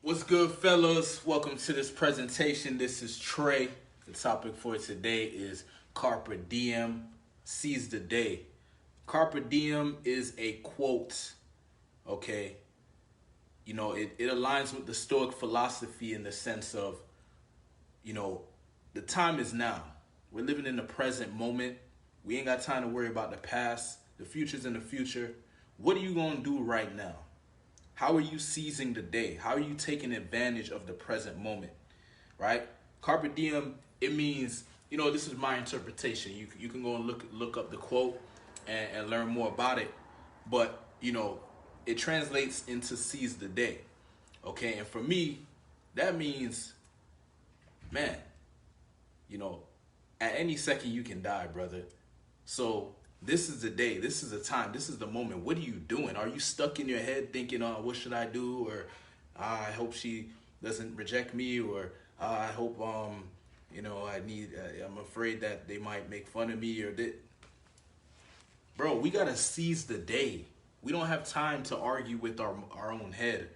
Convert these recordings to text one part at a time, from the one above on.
What's good, fellas? Welcome to this presentation. This is Trey. The topic for today is Carpe diem, seize the day. Carpe diem is a quote, okay? It aligns with the Stoic philosophy in the sense of, you know, the time is now. We're living in the present moment. We ain't got time to worry about the past. The future's in the future. What are you going to do right now? How are you seizing the day? How are you taking advantage of the present moment, right? Carpe diem, it means, this is my interpretation. You can go and look up the quote and learn more about it. But, it translates into seize the day, okay? And for me, that means, man, at any second you can die, brother. So this is the day, this is the time, this is the moment. What are you doing? Are you stuck in your head thinking, what should I do? Or I hope she doesn't reject me, or I hope, I'm afraid that they might make fun of me, or that. Bro, we gotta seize the day. We don't have time to argue with our own head,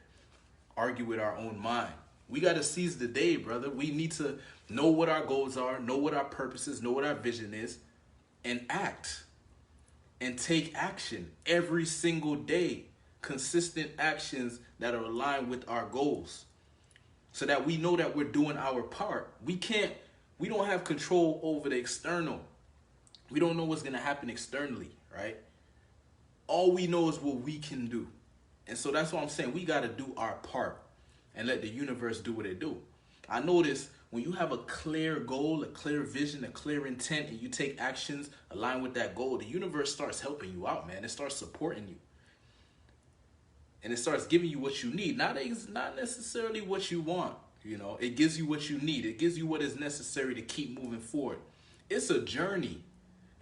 argue with our own mind. We gotta seize the day, brother. We need to know what our goals are, know what our purpose is, know what our vision is, and act. And take action every single day. Consistent actions that are aligned with our goals. So that we know that we're doing our part. We don't have control over the external. We don't know what's going to happen externally, right? All we know is what we can do. And so that's what I'm saying. We got to do our part and let the universe do what it do. I notice when you have a clear goal, a clear vision, a clear intent, and you take actions aligned with that goal, the universe starts helping you out, man. It starts supporting you. And it starts giving you what you need. Not necessarily what you want, It gives you what you need. It gives you what is necessary to keep moving forward. It's a journey.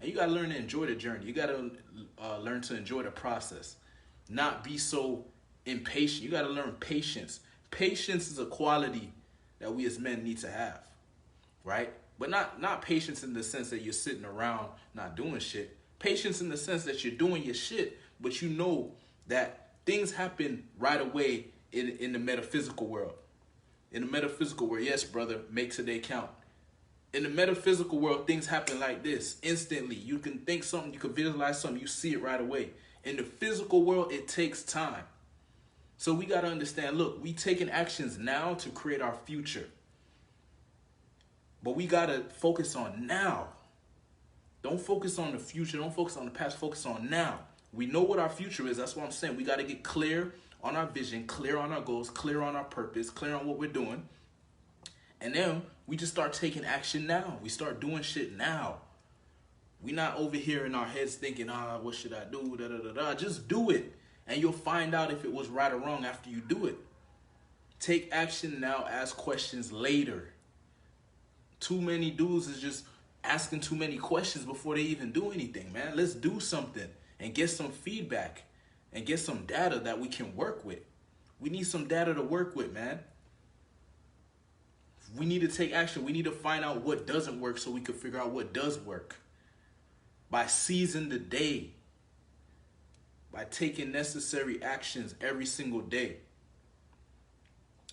And you got to learn to enjoy the journey. You got to learn to enjoy the process. Not be so impatient. You got to learn patience. Patience is a quality that we as men need to have, right? But not patience in the sense that you're sitting around not doing shit. Patience in the sense that you're doing your shit, but you know that things happen right away in the metaphysical world. In the metaphysical world, yes, brother, make today count. In the metaphysical world, things happen like this, instantly. You can think something, you can visualize something, you see it right away. In the physical world, it takes time. So we got to understand, look, we taking actions now to create our future. But we got to focus on now. Don't focus on the future. Don't focus on the past. Focus on now. We know what our future is. That's what I'm saying. We got to get clear on our vision, clear on our goals, clear on our purpose, clear on what we're doing. And then we just start taking action now. We start doing shit now. We not over here in our heads thinking, what should I do? Da, da, da, da. Just do it. And you'll find out if it was right or wrong after you do it. Take action now, ask questions later. Too many dudes is just asking too many questions before they even do anything, man. Let's do something and get some feedback and get some data that we can work with. We need some data to work with, man. We need to take action. We need to find out what doesn't work so we can figure out what does work. By seizing the day. By taking necessary actions every single day,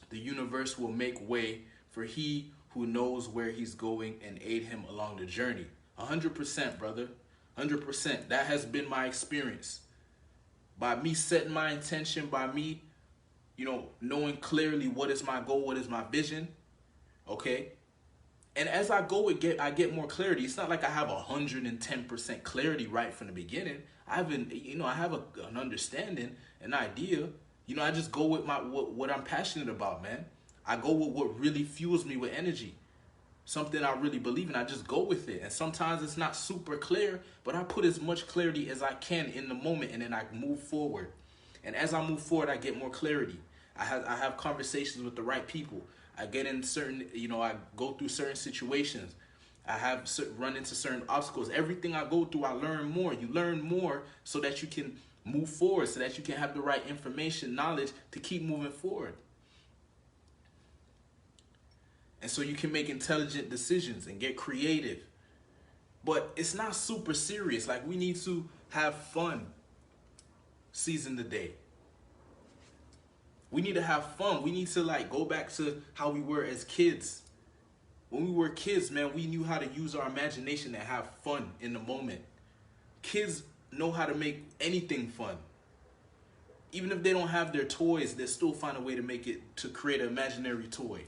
the universe will make way for he who knows where he's going and aid him along the journey. 100%, brother. 100%. That has been my experience. By me setting my intention, by me, knowing clearly what is my goal, what is my vision, okay? And as I go, I get more clarity. It's not like I have 110% clarity right from the beginning. I have an understanding, an idea. I just go with what I'm passionate about, man. I go with what really fuels me with energy. Something I really believe in. I just go with it. And sometimes it's not super clear, but I put as much clarity as I can in the moment, and then I move forward. And as I move forward, I get more clarity. I have conversations with the right people. I get in certain, I go through certain situations. I have run into certain obstacles. Everything I go through, I learn more. You learn more so that you can move forward, so that you can have the right information, knowledge to keep moving forward. And so you can make intelligent decisions and get creative. But it's not super serious. Like, we need to have fun seizing the day. We need to have fun. We need to like go back to how we were as kids. When we were kids, man, we knew how to use our imagination and have fun in the moment. Kids know how to make anything fun. Even if they don't have their toys, they'll still find a way to make it, to create an imaginary toy.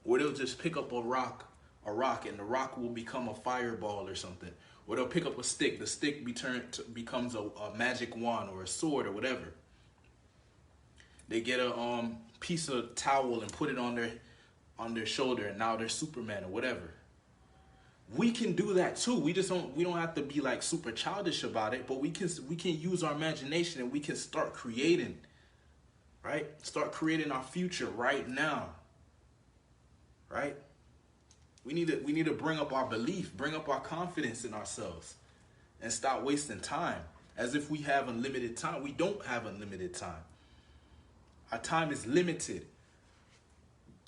Or they'll just pick up a rock, and the rock will become a fireball or something. Or they'll pick up a stick, the stick becomes a magic wand or a sword or whatever. They get a piece of towel and put it on their shoulder, and now they're Superman or whatever. We can do that too. We don't have to be like super childish about it, but we can use our imagination and we can start creating, right? Start creating our future right now. Right? We need to bring up our belief, bring up our confidence in ourselves, and stop wasting time as if we have unlimited time. We don't have unlimited time. Our time is limited.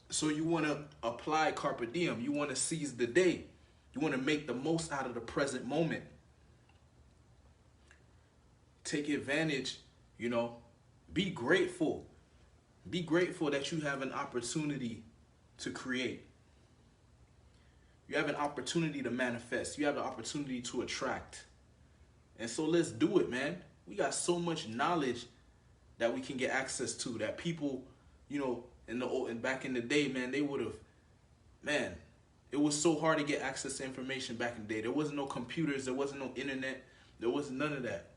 So you want to apply Carpe diem. You want to seize the day. You want to make the most out of the present moment. Take advantage, be grateful. Be grateful that you have an opportunity to create. You have an opportunity to manifest. You have an opportunity to attract. And so let's do it, man. We got so much knowledge that we can get access to that people, back in the day, man, they would have, man, it was so hard to get access to information back in the day. There wasn't no computers. There wasn't no internet. There was none of that.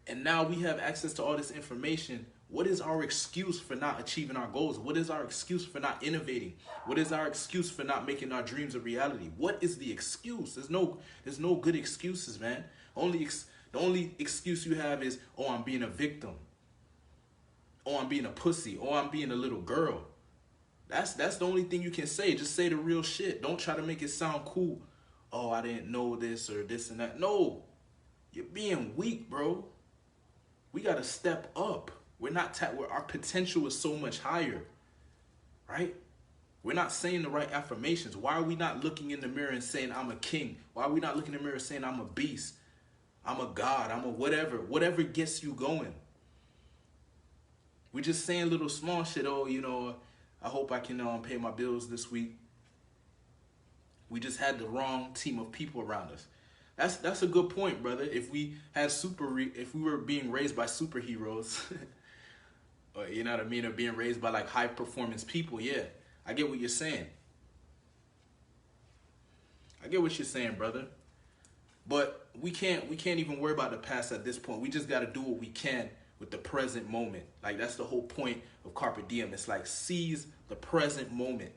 And now we have access to all this information. What is our excuse for not achieving our goals? What is our excuse for not innovating? What is our excuse for not making our dreams a reality? What is the excuse? There's no good excuses, man. The only excuse you have is, oh, I'm being a victim. Oh, I'm being a pussy. Oh, I'm being a little girl. That's the only thing you can say. Just say the real shit. Don't try to make it sound cool. Oh, I didn't know this or this and that. No, you're being weak, bro. We got to step up. Our potential is so much higher, right? We're not saying the right affirmations. Why are we not looking in the mirror and saying, I'm a king? Why are we not looking in the mirror saying, I'm a beast? I'm a god. I'm a whatever gets you going. We're just saying little small shit. Oh, I hope I can pay my bills this week. We just had the wrong team of people around us. That's a good point, brother. If we were being raised by superheroes, or, you know what I mean, or being raised by like high performance people, yeah, I get what you're saying. I get what you're saying, brother. But we can't even worry about the past at this point. We just got to do what we can with the present moment. Like, that's the whole point of Carpe diem. It's like, seize the present moment.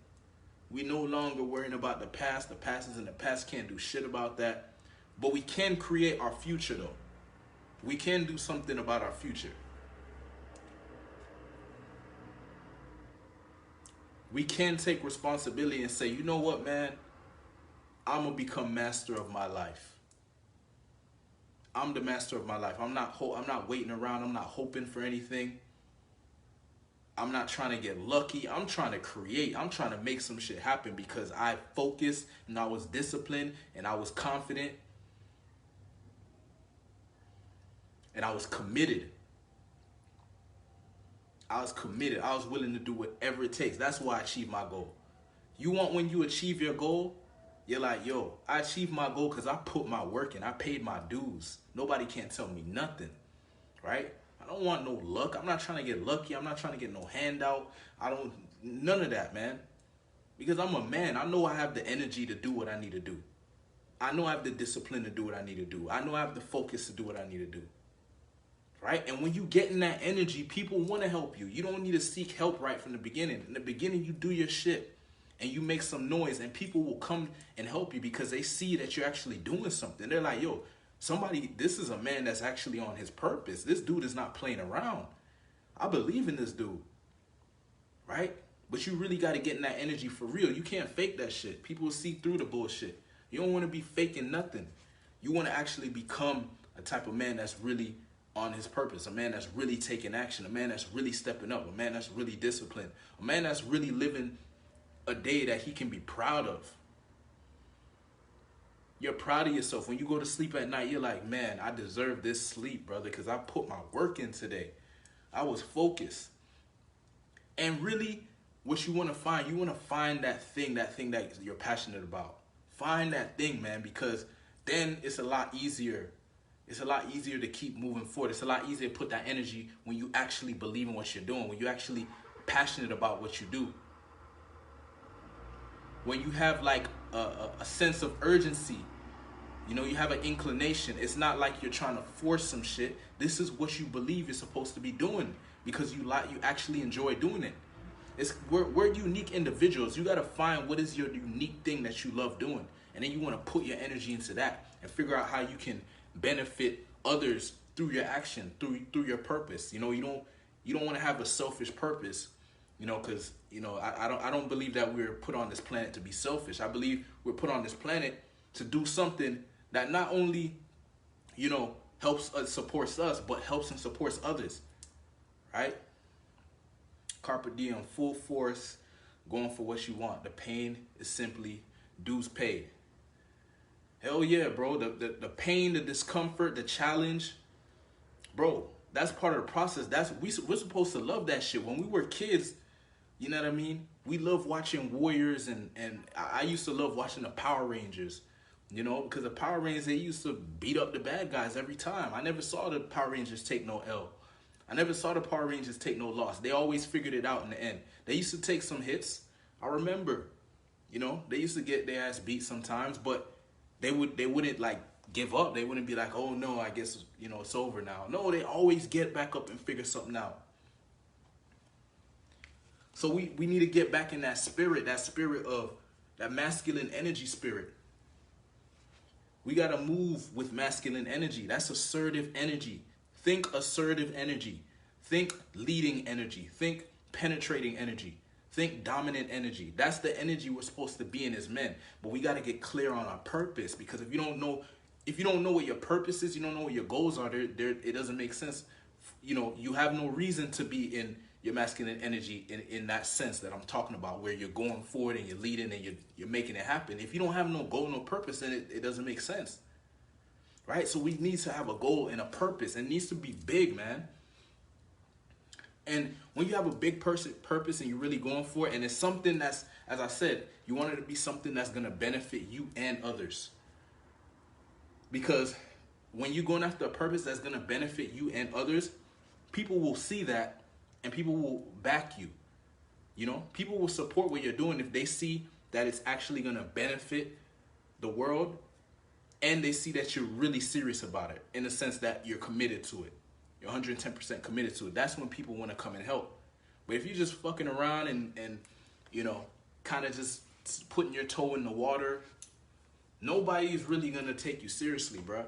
We no longer worrying about the past. The past is in the past. Can't do shit about that. But we can create our future, though. We can do something about our future. We can take responsibility and say, you know what, man? I'm going to become master of my life. I'm the master of my life. I'm not waiting around. I'm not hoping for anything. I'm not trying to get lucky. I'm trying to create. I'm trying to make some shit happen because I focused and I was disciplined and I was confident and I was committed. I was willing to do whatever it takes. That's why I achieved my goal. When you achieve your goal, you're like, yo, I achieved my goal because I put my work in. I paid my dues. Nobody can't tell me nothing, right? I don't want no luck. I'm not trying to get lucky. I'm not trying to get no handout. None of that, man. Because I'm a man. I know I have the energy to do what I need to do. I know I have the discipline to do what I need to do. I know I have the focus to do what I need to do, right? And when you get in that energy, people want to help you. You don't need to seek help right from the beginning. In the beginning, you do your shit. And you make some noise and people will come and help you because they see that you're actually doing something. They're like, yo, this is a man that's actually on his purpose. This dude is not playing around. I believe in this dude, right? But you really got to get in that energy for real. You can't fake that shit. People will see through the bullshit. You don't want to be faking nothing. You want to actually become a type of man that's really on his purpose, a man that's really taking action, a man that's really stepping up, a man that's really disciplined, a man that's really living a day that he can be proud of. You're proud of yourself. When you go to sleep at night, you're like, man, I deserve this sleep, brother, because I put my work in today. I was focused. And really, what you want to find that thing that you're passionate about. Find that thing, man, because then it's a lot easier. It's a lot easier to keep moving forward. It's a lot easier to put that energy when you actually believe in what you're doing, when you're actually passionate about what you do. When you have like a sense of urgency, you know, you have an inclination. It's not like you're trying to force some shit. This is what you believe you're supposed to be doing because you actually enjoy doing it. We're unique individuals. You got to find what is your unique thing that you love doing, and then you want to put your energy into that and figure out how you can benefit others through your action, through your purpose. You know, you don't want to have a selfish purpose, you know, because you know I don't believe that we're put on this planet to be selfish. I believe we're put on this planet to do something that not only, you know, helps us, supports us, but helps and supports others, right? Carpe diem, full force, going for what you want. The pain is simply dues paid. Hell yeah, bro. The pain, the discomfort, the challenge, bro, that's part of the process. We're supposed to love that shit. When we were kids, you know what I mean? We love watching Warriors, and I used to love watching the Power Rangers, you know, because the Power Rangers, they used to beat up the bad guys every time. I never saw the Power Rangers take no L. I never saw the Power Rangers take no loss. They always figured it out in the end. They used to take some hits. I remember, you know, they used to get their ass beat sometimes, but they wouldn't like give up. They wouldn't be like, oh no, I guess, you know, it's over now. No, they always get back up and figure something out. So we need to get back in that spirit of that masculine energy spirit. We got to move with masculine energy. That's assertive energy. Think assertive energy. Think leading energy. Think penetrating energy. Think dominant energy. That's the energy we're supposed to be in as men. But we got to get clear on our purpose, because if you don't know what your purpose is, you don't know what your goals are, it doesn't make sense. You know, you have no reason to be in your masculine energy in that sense that I'm talking about, where you're going forward and you're leading and you're making it happen. If you don't have no goal, no purpose, then it doesn't make sense. Right? So we need to have a goal and a purpose. It needs to be big, man. And when you have a big purpose and you're really going for it, and it's something that's, as I said, you want it to be something that's going to benefit you and others. Because when you're going after a purpose that's going to benefit you and others, people will see that and people will back you. You know, people will support what you're doing if they see that it's actually going to benefit the world, and they see that you're really serious about it, in the sense that you're committed to it. You're 110% committed to it. That's when people want to come and help. But if you're just fucking around and you know, kind of just putting your toe in the water, nobody's really going to take you seriously, bro.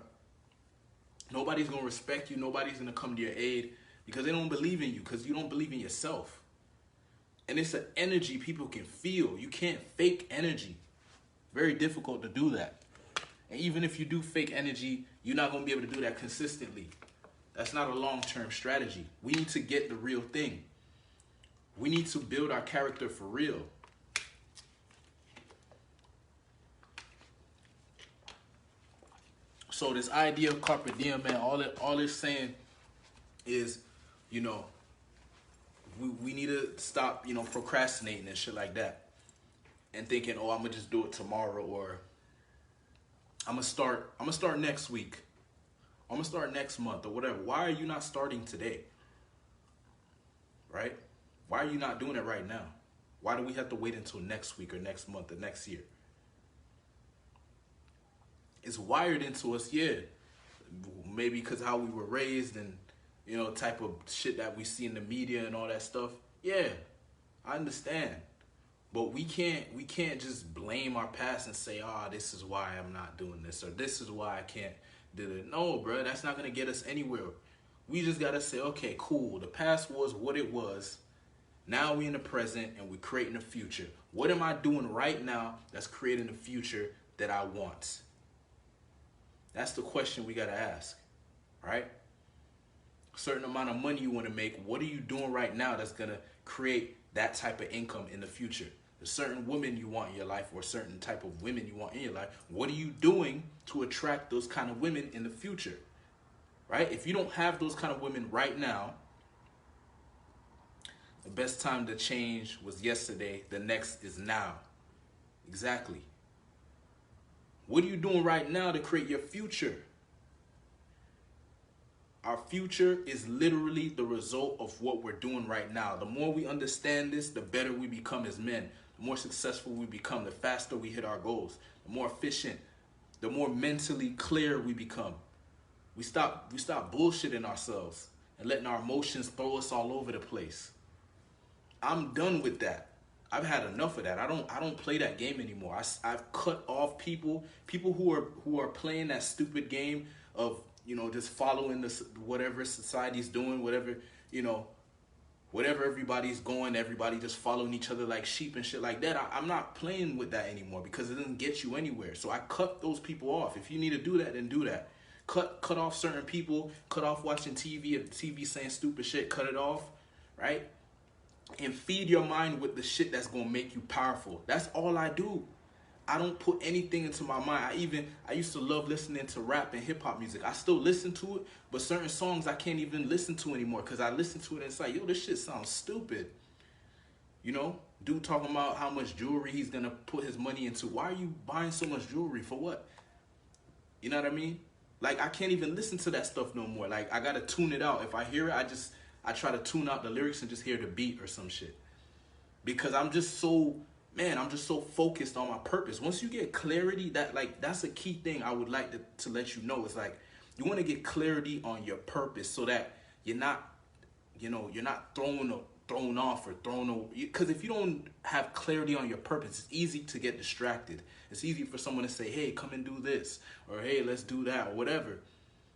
Nobody's going to respect you. Nobody's going to come to your aid, because they don't believe in you, because you don't believe in yourself. And it's an energy people can feel. You can't fake energy. Very difficult to do that. And even if you do fake energy, you're not going to be able to do that consistently. That's not a long-term strategy. We need to get the real thing. We need to build our character for real. So this idea of Carpe diem, man, all it's saying is, you know, we need to stop, you know, procrastinating and shit like that. And thinking, oh, I'm going to just do it tomorrow, or I'm gonna start next week. I'm gonna start next month, or whatever. Why are you not starting today? Right? Why are you not doing it right now? Why do we have to wait until next week or next month or next year? It's wired into us, yeah. Maybe because how we were raised and, you know, type of shit that we see in the media and all that stuff. Yeah, I understand. But we can't just blame our past and say, this is why I'm not doing this, or this is why I can't do it. No, bro, that's not going to get us anywhere. We just got to say, okay, cool. The past was what it was. Now we're in the present and we're creating a future. What am I doing right now that's creating the future that I want? That's the question we got to ask, right? A certain amount of money you want to make. What are you doing right now that's going to create that type of income in the future? A certain woman you want in your life, or a certain type of women you want in your life. What are you doing to attract those kind of women in the future? Right? If you don't have those kind of women right now, The best time to change was yesterday. The next is now. Exactly. What are you doing right now to create your future? Our future is literally the result of what we're doing right now. The more we understand this, the better we become as men. The more successful we become, the faster we hit our goals. The more efficient, the more mentally clear we become. We stop bullshitting ourselves and letting our emotions throw us all over the place. I'm done with that. I've had enough of that. I don't play that game anymore. I've cut off people who are playing that stupid game of, you know, just following this whatever society's doing, whatever, you know, whatever everybody's going, everybody just following each other like sheep and shit like that. I'm not playing with that anymore because it doesn't get you anywhere. So I cut those people off. If you need to do that, then do that. Cut off certain people, cut off watching TV, if TV saying stupid shit, cut it off, right? And feed your mind with the shit that's gonna make you powerful. That's all I do. I don't put anything into my mind. I used to love listening to rap and hip hop music. I still listen to it, but certain songs I can't even listen to anymore because I listen to it and it's like, yo, this shit sounds stupid. You know, dude talking about how much jewelry he's gonna put his money into. Why are you buying so much jewelry? For what? You know what I mean? Like, I can't even listen to that stuff no more. Like, I gotta tune it out. If I hear it, I try to tune out the lyrics and just hear the beat or some shit. Because I'm just so focused on my purpose. Once you get clarity, that's a key thing I would like to let you know. It's like, you want to get clarity on your purpose so that you're not thrown off or because if you don't have clarity on your purpose, it's easy to get distracted. It's easy for someone to say, hey, come and do this, or hey, let's do that, or whatever.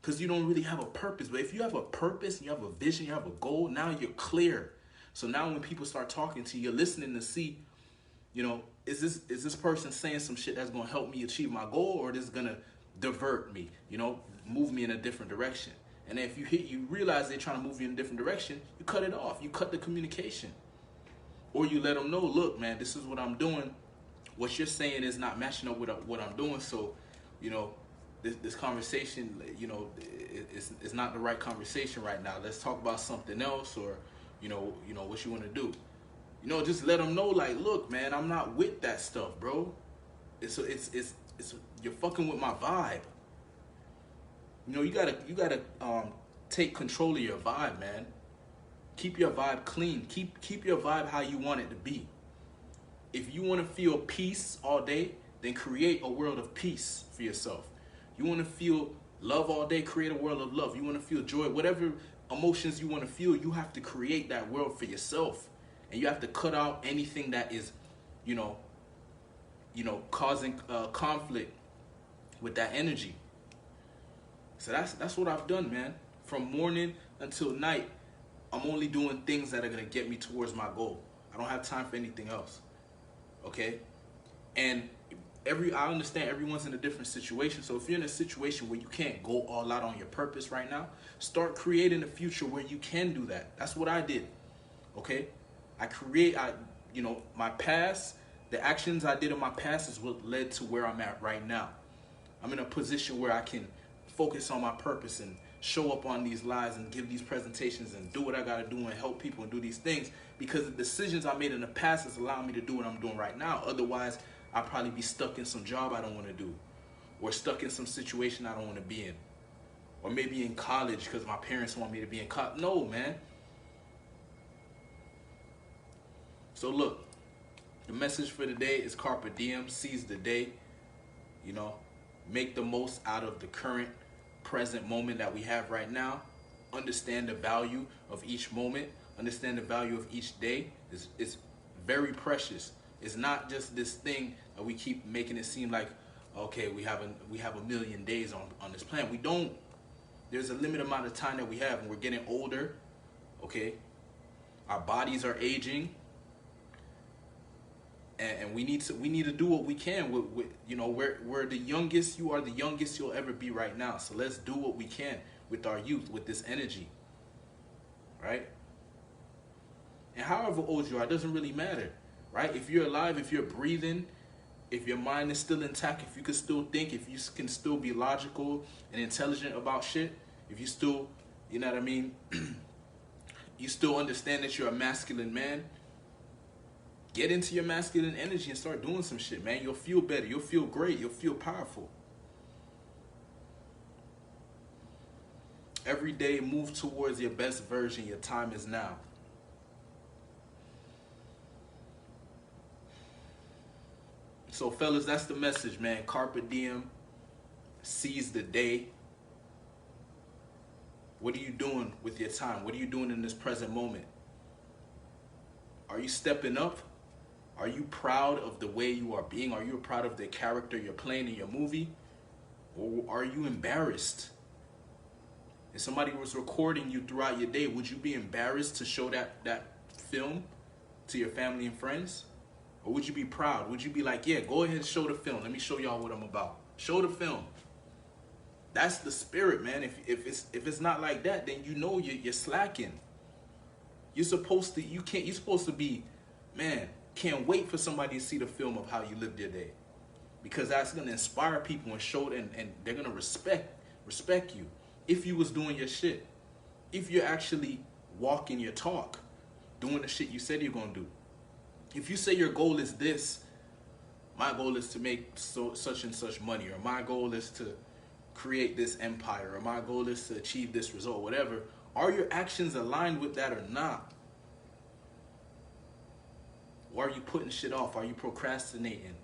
Because you don't really have a purpose. But if you have a purpose, and you have a vision, you have a goal, now you're clear. So now when people start talking to you, you're listening to see, you know, is this person saying some shit that's going to help me achieve my goal, or this is going to divert me, you know, move me in a different direction. And if you realize they're trying to move you in a different direction, you cut it off. You cut the communication. Or you let them know, look, man, this is what I'm doing. What you're saying is not matching up with what I'm doing. So, you know, this conversation, you know, it's not the right conversation right now. Let's talk about something else, or, you know what you want to do. You know, just let them know, like, look, man, I'm not with that stuff, bro. It's you're fucking with my vibe. You know, you gotta take control of your vibe, man. Keep your vibe clean. Keep your vibe how you want it to be. If you want to feel peace all day, then create a world of peace for yourself. You want to feel love all day, create a world of love. You want to feel joy, whatever emotions you want to feel, you have to create that world for yourself. And you have to cut out anything that is, you know, causing conflict with that energy. So that's what I've done, man. From morning until night, I'm only doing things that are gonna get me towards my goal. I don't have time for anything else. Okay? And I understand everyone's in a different situation. So if you're in a situation where you can't go all out on your purpose right now, start creating a future where you can do that. That's what I did. Okay? My past, the actions I did in my past is what led to where I'm at right now. I'm in a position where I can focus on my purpose and show up on these lives and give these presentations and do what I gotta do and help people and do these things because the decisions I made in the past is allowing me to do what I'm doing right now. Otherwise, I'd probably be stuck in some job I don't want to do, or stuck in some situation I don't want to be in, or maybe in college because my parents want me to be in college. No, man. So look, the message for today is Carpe diem, seize the day. You know, make the most out of the current present moment that we have right now. Understand the value of each moment. Understand the value of each day. It's very precious. It's not just this thing that we keep making it seem like, okay, we have a million days on this planet. We don't. There's a limited amount of time that we have, and we're getting older. Okay, our bodies are aging, and we need to do what we can. With you know, we're the youngest. You are the youngest you'll ever be right now. So let's do what we can with our youth, with this energy, right? And however old you are, it doesn't really matter, right? If you're alive, if you're breathing, if your mind is still intact, if you can still think, if you can still be logical and intelligent about shit, if you still, you know what I mean, You still understand that you're a masculine man? Get into your masculine energy and start doing some shit, man. You'll feel better. You'll feel great. You'll feel powerful. Every day, move towards your best version. Your time is now. So, fellas, that's the message, man. Carpe diem. Seize the day. What are you doing with your time? What are you doing in this present moment? Are you stepping up? Are you proud of the way you are being? Are you proud of the character you're playing in your movie? Or are you embarrassed? If somebody was recording you throughout your day, would you be embarrassed to show that film to your family and friends? Or would you be proud? Would you be like, yeah, go ahead and show the film. Let me show y'all what I'm about. Show the film. That's the spirit, man. If it's not like that, then you know you're slacking. You're supposed to be, man, can't wait for somebody to see the film of how you lived your day. Because that's gonna inspire people and show and they're gonna respect you. If you was doing your shit. If you're actually walking your talk, doing the shit you said you're gonna do. If you say your goal is this, my goal is to make such and such money, or my goal is to create this empire, or my goal is to achieve this result, whatever, are your actions aligned with that or not? Or are you putting shit off? Are you procrastinating?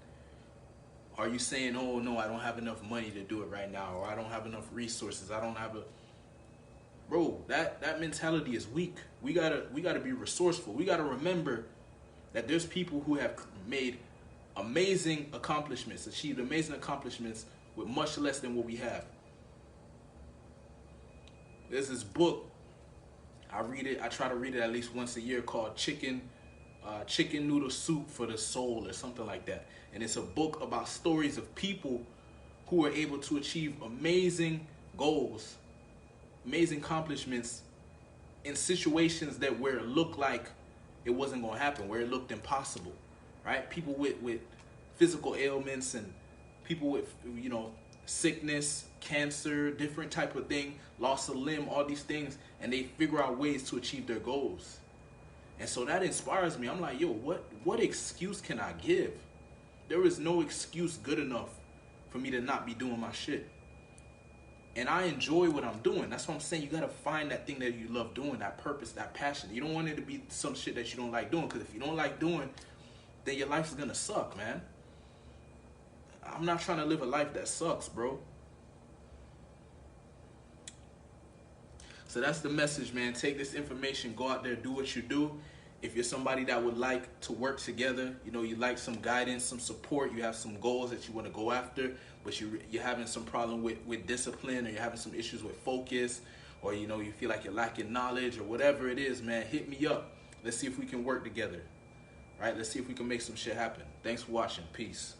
Are you saying, oh no, I don't have enough money to do it right now, or I don't have enough resources, I don't have a... Bro, that mentality is weak. We gotta be resourceful. We gotta remember that there's people who have made amazing accomplishments, achieved amazing accomplishments with much less than what we have. There's this book, I try to read it at least once a year, called Chicken Noodle Soup for the Soul, or something like that. And it's a book about stories of people who were able to achieve amazing goals, amazing accomplishments in situations where it looked like it wasn't going to happen, where it looked impossible, right? People with physical ailments, and people with, sickness, cancer, different type of thing, loss of limb, all these things, and they figure out ways to achieve their goals. And so that inspires me. I'm like, yo, what excuse can I give? There is no excuse good enough for me to not be doing my shit. And I enjoy what I'm doing. That's what I'm saying. You got to find that thing that you love doing, that purpose, that passion. You don't want it to be some shit that you don't like doing, because if you don't like doing, then your life is going to suck, man. I'm not trying to live a life that sucks, bro. So that's the message, man. Take this information, go out there, do what you do. If you're somebody that would like to work together, you like some guidance, some support, you have some goals that you want to go after, but you're having some problem with discipline, or you're having some issues with focus, or you feel like you're lacking knowledge, or whatever it is, man, hit me up. Let's see if we can work together. Right? Let's see if we can make some shit happen. Thanks for watching. Peace.